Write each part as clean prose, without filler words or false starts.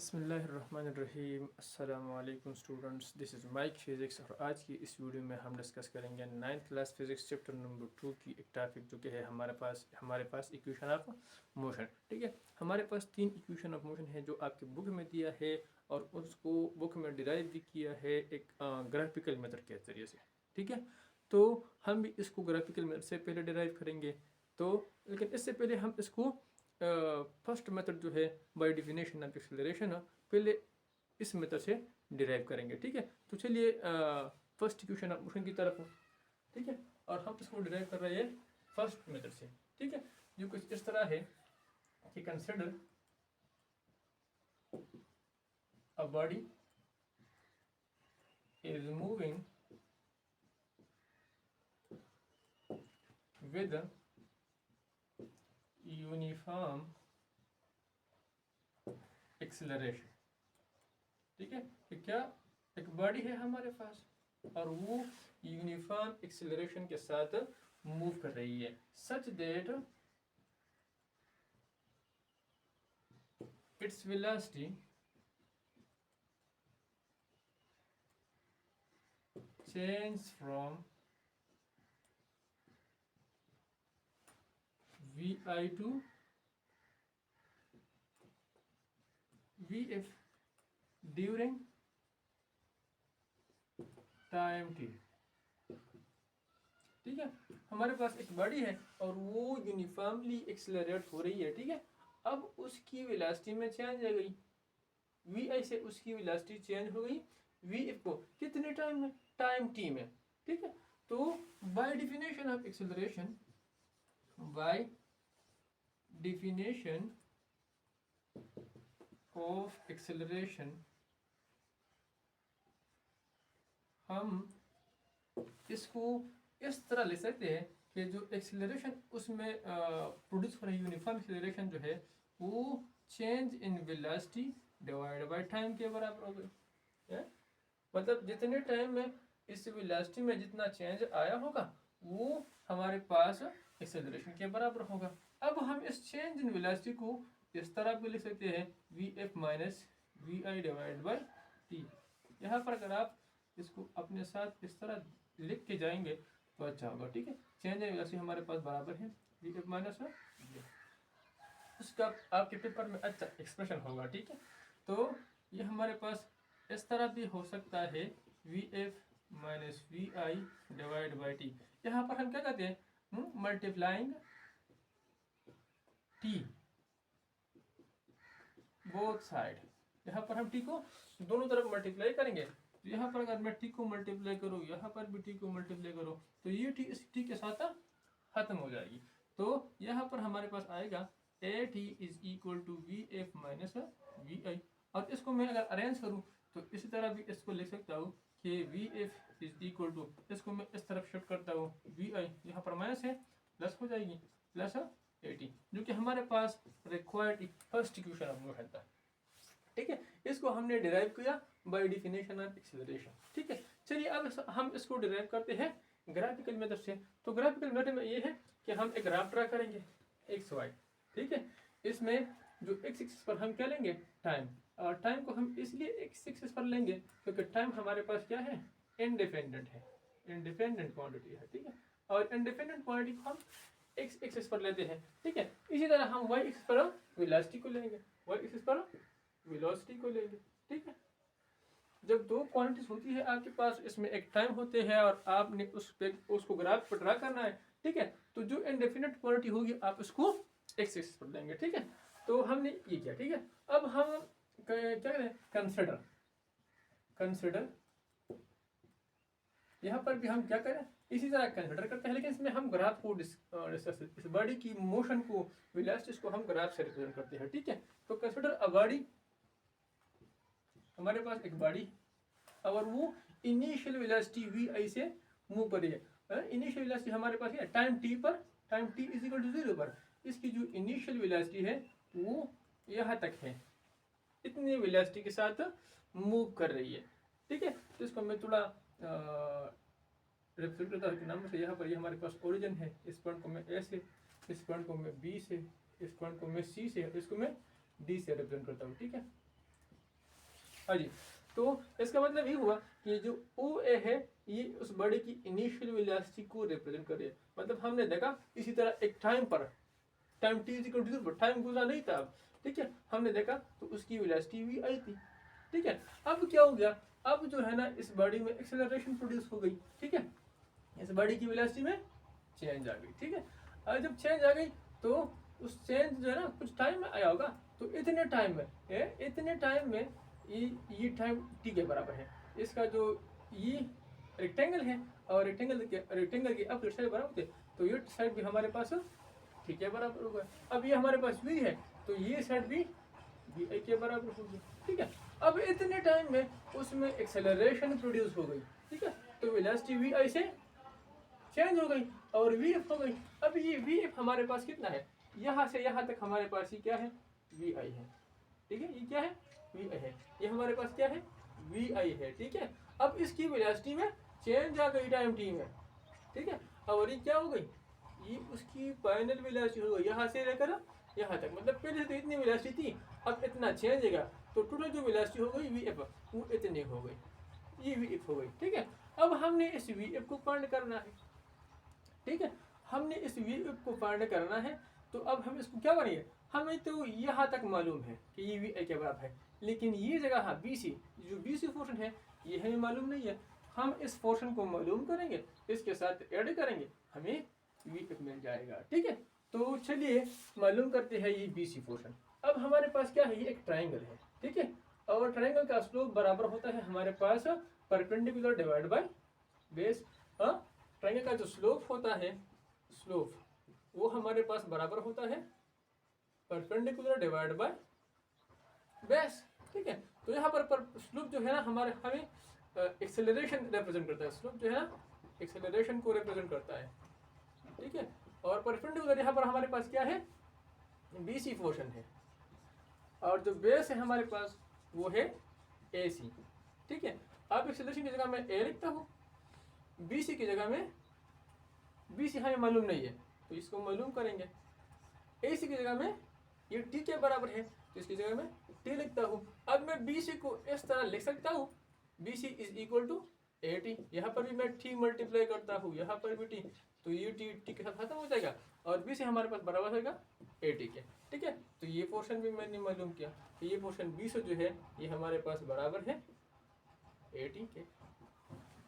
बिस्मिल्लाहिर्रहमानिर्रहीम। अस्सलाम वालेकुम students, this is Mike physics और आज की इस वीडियो में हम डिस्कस करेंगे 9th class physics chapter number 2 की एक टॉपिक जो कि है हमारे पास इक्वेशन ऑफ मोशन। ठीक है, हमारे पास 3 इक्वेशन ऑफ मोशन है जो आपके बुक में दिया है और उसको बुक में डिराइव भी किया है एक ग्राफिकल मेथड के ज़रिए से। ठीक है, तो हम भी इसको ग्राफिकल मेथड से पहले डिराइव करेंगे। तो लेकिन इससे पहले हम इसको फर्स्ट मेथड जो है बाय डिफिनेशन ऑफ एक्सेलरेशन पहले इस मेथड से डिराइव करेंगे। ठीक है, तो चलिए फर्स्ट इक्वेशन ऑफ मोशन की तरफ। ठीक है, और हम इसको डिराइव कर रहे हैं फर्स्ट मेथड से। ठीक है, जो कुछ इस तरह है कि consider a body is moving with uniform acceleration. ठीक है, तो क्या एक बॉडी है हमारे पास और वो यूनिफॉर्म एक्सेलरेशन के साथ मूव कर रही है such that its velocity change from vi to vf during time t। ठीक है, हमारे पास एक बॉडी है और वो यूनिफॉर्मली एक्सेलरेट हो रही है। ठीक है, अब उसकी वेलोसिटी में चेंज आ गई, vi से उसकी वेलोसिटी चेंज हो गई vf को कितने टाइम में, टाइम t में। ठीक है, तो by definition of acceleration, by definition of acceleration हम इसको इस तरह ले सकते हैं कि जो एक्सेलरेशन उसमें प्रोड्यूस हो रही यूनिफॉर्म एक्सेलरेशन जो है वो change in velocity divide by time के बराबर हो गई। मतलब जितने टाइम में इस वेलोसिटी में जितना चेंज आया होगा वो हमारे पास एक्सेलरेशन के बराबर होगा। अब हम इस चेंज इन वेलोसिटी को इस तरह भी लिख सकते हैं vf minus vi divide by T. यहाँ पर अगर आप इसको अपने साथ इस तरह लिख के जाएंगे तो अच्छा होगा। ठीक है, चेंज इन वेलोसिटी हमारे पास बराबर है vf माइनस उसका आपके पेपर में अच्छा एक्सप्रेशन होगा। ठीक है, तो ये हमारे पास इस तरह भी हो सकता है vf minus vi divide by T. यहाँ पर हम क्या कहते हैं, मल्टीप्लाइंग t बोथ साइड। यहाँ पर हम t को दोनों तरफ मल्टीप्लाई करेंगे, तो यहाँ पर अगर मैं t को मल्टीप्लाई करूँ, यहाँ पर भी t को मल्टीप्लाई करूँ, तो ये t इस t के साथ खत्म हो जाएगी। तो यहाँ पर हमारे पास आएगा at is equal to vf minus vi। और इसको मैं अगर अरेंज करूँ तो इसी तरह भी इसको लिख सकता हूँ कि vf इज इक्वल टू, इसको मैं इस तरफ शिफ्ट करता हूँ vi, यहाँ पर माइनस है प्लस हो जाएगी प्लस 80, जो कि हमारे पास required first equation of motion था। ठीक है, इसको हमने डिराइव किया बाय डिफिनेशन ऑफ एक्सेलरेशन। ठीक है, चलिए अब हम इसको डिराइव करते हैं ग्राफिकल मेथड से। तो ग्राफिकल मेथड में ये है कि हम एक ग्राफ ड्रा करेंगे एक्स वाई। ठीक है, इसमें जो एक्स एक्सिस पर हम क्या लेंगे, टाइम, और टाइम को हम इसलिए एक्स एक्सिस पर लेंगे क्योंकि टाइम हमारे पास क्या है, इंडिपेंडेंट है, इंडिपेंडेंट क्वांटिटी है। ठीक है, और इंडिपेंडेंट क्वांटिटी को हम एक्स एक्सिस पर लेते हैं। ठीक है, इसी तरह हम वाई एक्सिस पर वेलोसिटी को लेंगे, वाई एक्सिस पर वेलोसिटी को लेंगे। ठीक है, जब दो क्वांटिटीज होती है आपके पास, इसमें एक टाइम होते हैं और आपने उसको ग्राफ पर ड्रा करना है। ठीक है, तो जो इंडेफिनिट क्वांटिटी होगी आप उसको एक्स एक्सिस पर लेंगे। ठीक है, तो हमने ये किया। ठीक है, अब हम क्या करें, कंसिडर, कंसिडर यहाँ पर भी हम क्या करें, इसी तरह कंसिडर करते हैं, लेकिन इसमें हम ग्राफ को डिस्कस, इस बॉडी की मोशन को, वेलोसिटी को हम ग्राफ से रिप्रेजेंट करते हैं। ठीक है, तो कंसिडर अ बॉडी, हमारे पास एक बॉडी और वो इनिशियल वेलोसिटी vi से मूव कर रही है। इनिशियल वेलोसिटी हमारे पास है टाइम t पर, time t is equal to 0 पर इसकी जो इनिशियल वेलोसिटी है वो यहाँ तक है, इतनी वेलोसिटी के साथ मूव कर रही है। ठीक है, तो इसको मैं थोड़ा रिप्रेजेंट करता हूँ नाम से। यहाँ पर ये हमारे पास ओरिजिन है, इस पॉइंट को मैं ए से, इस पॉइंट को मैं बी से, इस पॉइंट को मैं सी से, इसको मैं डी से रिप्रेजेंट करता हूँ। ठीक है, हाँ जी, तो इसका मतलब ये हुआ कि जो ओ ए है ये उस बॉडी की इनिशियल वेलोसिटी को रिप्रेजेंट कर रही है। मतलब हमने देखा इसी तरह एक टाइम पर time T is equal to time गुजरा नहीं था अब, ठीक है, हमने देखा तो उसकी वेलोसिटी भी आई थी, ठीक है। अब क्या हो गया, अब जो है ना इस बॉडी में एक्सेलरेशन प्रोड्यूस हो गई, ठीक है, इस बॉडी की वेलोसिटी में चेंज आ गई, ठीक है। अब जब चेंज आ गई तो उस चेंज जो है ना कुछ टाइम में आया होगा, तो इतने टाइम में ये टाइम टी के बराबर है। इसका जो ये रेक्टेंगल है और रेक्टेंगल के अपोजिट साइड बराबर थे, तो ये साइड भी हमारे पास टी के बराबर होगा। अब ये हमारे पास वी है तो ये साइड भी वी आई के बराबर होगी, ठीक है। अब इतने टाइम में उसमें एक्सेलरेशन प्रोड्यूस हो गई, ठीक है, तो वेलोसिटी वी आई से चेंज हो गई और वी एफ हो गई। अब ये वी एफ हमारे पास कितना है, यहाँ से यहाँ तक हमारे पास ये क्या है, वी आई है, ठीक है, ये क्या है, वी आई है, ये हमारे पास क्या है, वी आई है, ठीक है। अब इसकी वेलोसिटी में चेंज आ गई टाइम टी में, ठीक है, और ये क्या हो गई, ये उसकी फाइनल वेलोसिटी हो गई यहाँ से लेकर यहाँ तक। मतलब पहले तो इतनी वेलोसिटी थी, अब इतना चेंज होगा तो टोटल जो वेलोसिटी हो गई वी एफ वो इतनी हो गई, ये वी एफ हो गई, ठीक है। अब हमने इस वी एफ को फाइंड करना है, ठीक है, हमने इस वी एफ को फाइंड करना है। तो अब हम इसको क्या करेंगे, हमें तो यहाँ तक मालूम है कि ये वी आई के बराबर है, लेकिन ये जगह हाँ बी सी, जो बी सी पोर्शन है ये हमें मालूम नहीं है। हम इस पोर्शन को मालूम करेंगे, इसके साथ ऐड करेंगे, हमें वी एफ मिल जाएगा, ठीक है। तो चलिए मालूम करते हैं ये बी सी पोर्शन। अब हमारे पास क्या है, ये एक ट्राइंगल है, ठीक है, और ट्राइंगल का स्लोप बराबर होता है हमारे पास perpendicular divide by base. Triangle का जो स्लोप होता है, स्लोप वो हमारे पास बराबर होता है परपेंडिकुलर डिवाइड बाय बेस, ठीक है। तो यहाँ पर स्लोप जो है ना हमारे हमें एक्सेलरेशन रिप्रेजेंट करता है, स्लोप जो है ना एक्सेलरेशन को रिप्रेजेंट करता है, ठीक है। और परपेंडिकुलर यहाँ पर हमारे पास क्या है, बी सी पोर्शन है, और जो बेस है हमारे पास वो है ए सी, ठीक है। अब एक्सेलरेशन की जगह मैं ए लिखता हूँ, बी सी की जगह में, बी सी हमें मालूम नहीं है तो इसको मालूम करेंगे, ए सी की जगह में ये टी के बराबर है तो इसकी जगह में टी लिखता हूँ। अब मैं बी सी को इस तरह लिख सकता हूँ, B C is equal to A T, यहाँ पर भी मैं टी मल्टीप्लाई करता हूँ, यहाँ पर भी टी, तो ये टी के साथ खत्म हो जाएगा और बी सी हमारे पास बराबर होगा ए टी के, ठीक है। तो ये पोर्शन भी मैंने मालूम किया, तो ये पोर्शन बी सी जो है ये हमारे पास बराबर है ए टी के,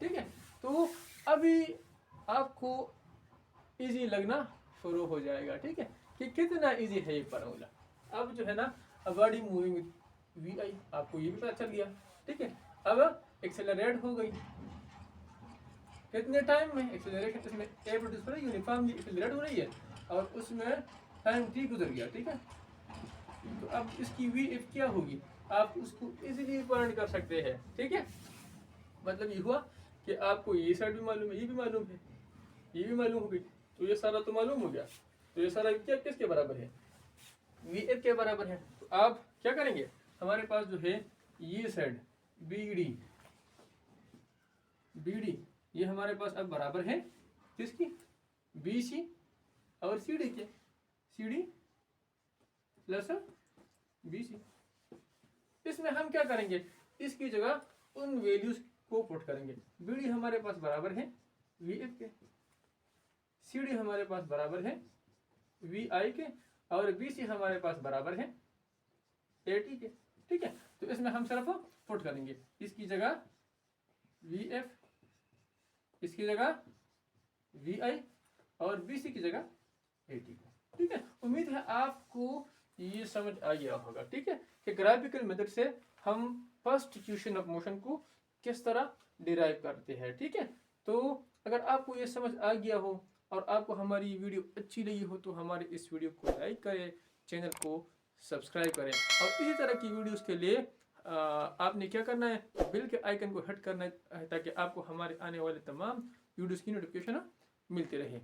ठीक है। तो अभी आपको इजी लगना शुरू हो जाएगा, ठीक है, कि कितना इजी है ये फार्मूला। अब जो है ना बॉडी मूविंग विद वी आई, आपको ये भी पता चल गया, ठीक है। अब एक्सेलरेट हो गई कितने टाइम में, एक्सेलरेशन इसमें ए प्रोड्यूस हो रही है, यूनिफॉर्मली एक्सेलरेट हो रही है और उसमें टाइम टी गुजर गया, ठीक है। तो अब इसकी वी एफ क्या होगी, आप उसको इजीली फाइंड कर सकते हैं, ठीक है। मतलब ये हुआ कि आपको ये साइड भी मालूम है, ये भी मालूम है, ये भी मालूम हो गई, तो ये सारा तो मालूम हो गया। तो ये सारा क्या किसके बराबर है, वी एफ के बराबर है। तो आप क्या करेंगे, हमारे पास जो है ये साइड बी डी ये हमारे पास अब बराबर है किसकी, बी सी और सी डी के, C D plus B C. इसमें हम क्या करेंगे, इसकी जगह उन वैल्यूज को पुट करेंगे। बी डी हमारे पास बराबर है वी एफ के, सी डी हमारे पास बराबर है वी आई के और बी सी हमारे पास बराबर है ए टी के, ठीक है। तो इसमें हम सिर्फ पुट करेंगे, इसकी जगह वी एफ, इसकी जगह वी आई और बी सी की जगह ए टी को, ठीक है। उम्मीद है आपको ये समझ आ गया होगा, ठीक है, कि ग्राफिकल मेथड से हम फर्स्ट इक्वेशन ऑफ मोशन को किस तरह डिराइव करते हैं, ठीक है। तो अगर आपको ये समझ आ गया हो और आपको हमारी वीडियो अच्छी लगी हो तो हमारे इस वीडियो को लाइक करें, चैनल को सब्सक्राइब करें और इसी तरह की वीडियोस के लिए आपने क्या करना है, बेल के आइकन को हिट करना है ताकि आपको हमारे आने वाले तमाम वीडियोस की नोटिफिकेशन मिलती रहे।